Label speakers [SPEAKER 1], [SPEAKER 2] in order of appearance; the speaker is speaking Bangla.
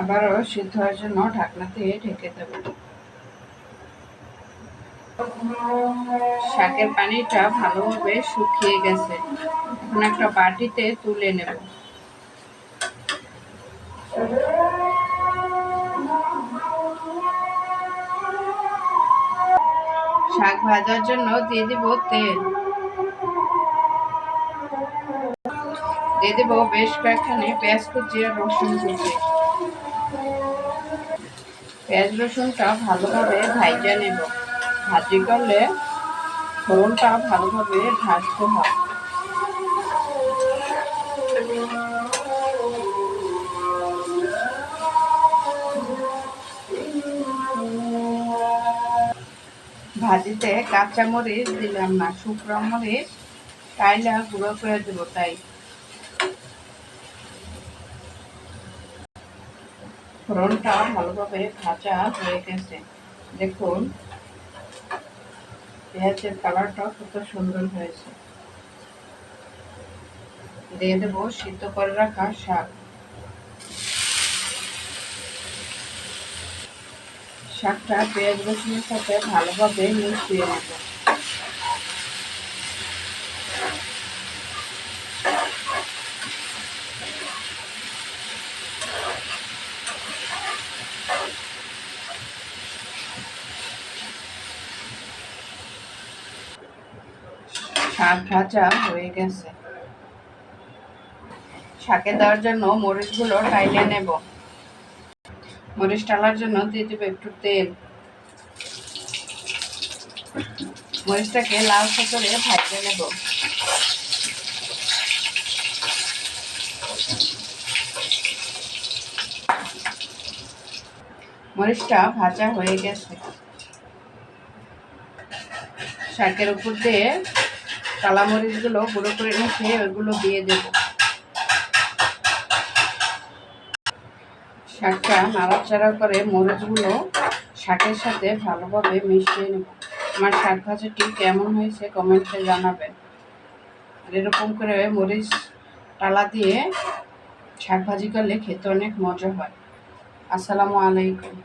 [SPEAKER 1] আবারও সিদ্ধ হওয়ার জন্য ঢাকনা দিয়ে ঢেকে দেব। শাকের পানিটা ভালোভাবে শুকিয়ে গেছে। এখন একটা বাটিতে তুলে নেব। শাক ভাজার জন্য দিয়ে দিব তেল, দিয়ে দেব বেশ কয়েকখানি পেঁয়াজ কুচি আর রসুন কুচি। পেঁয়াজ রসুনটা ভালোভাবে ভাজা নেব। ভাজি করলে ফোড়নটা ভালোভাবে ভাজতে হয়। ভাজিতে কাঁচা মরিচ দিলাম না, শুকনো মরিচ কাইলা গুঁড়ো করে দেবো। তাই ফোড়নটা ভালোভাবে ভাজা হয়ে গেছে। দেখুন পেঁয়াজের কালারটা কত সুন্দর হয়েছে। দিয়ে দেবো সিদ্ধ করে রাখা শাক। শাকটা পেঁয়াজ রসুনের সাথে ভালোভাবে মিশিয়ে নেব। শাক ভাজা হয়ে গেছে। শাকে দেওয়ার জন্য মরিচগুলো টাইলে নেব। মরিচ টালার জন্য দিয়ে দেবো একটু তেল। মরিচটাকে লালচে করে ভাজতে নেব। মরিচটা ভাজা হয়ে গেছে। শাকের উপর দিয়ে কালা মরিচগুলো গুঁড়ো করে নিয়ে ওইগুলো দিয়ে দেব। শাকটা নাড়াচাড়া করে মরিচগুলো শাকের সাথে ভালোভাবে মিশিয়ে নেব। আমার শাক ভাজাটি কেমন হয়েছে কমেন্টে জানাবেন। আর এরকম করে মরিচ টালা দিয়ে শাক ভাজি করলে খেতে অনেক মজা হয়। আসসালামু আলাইকুম।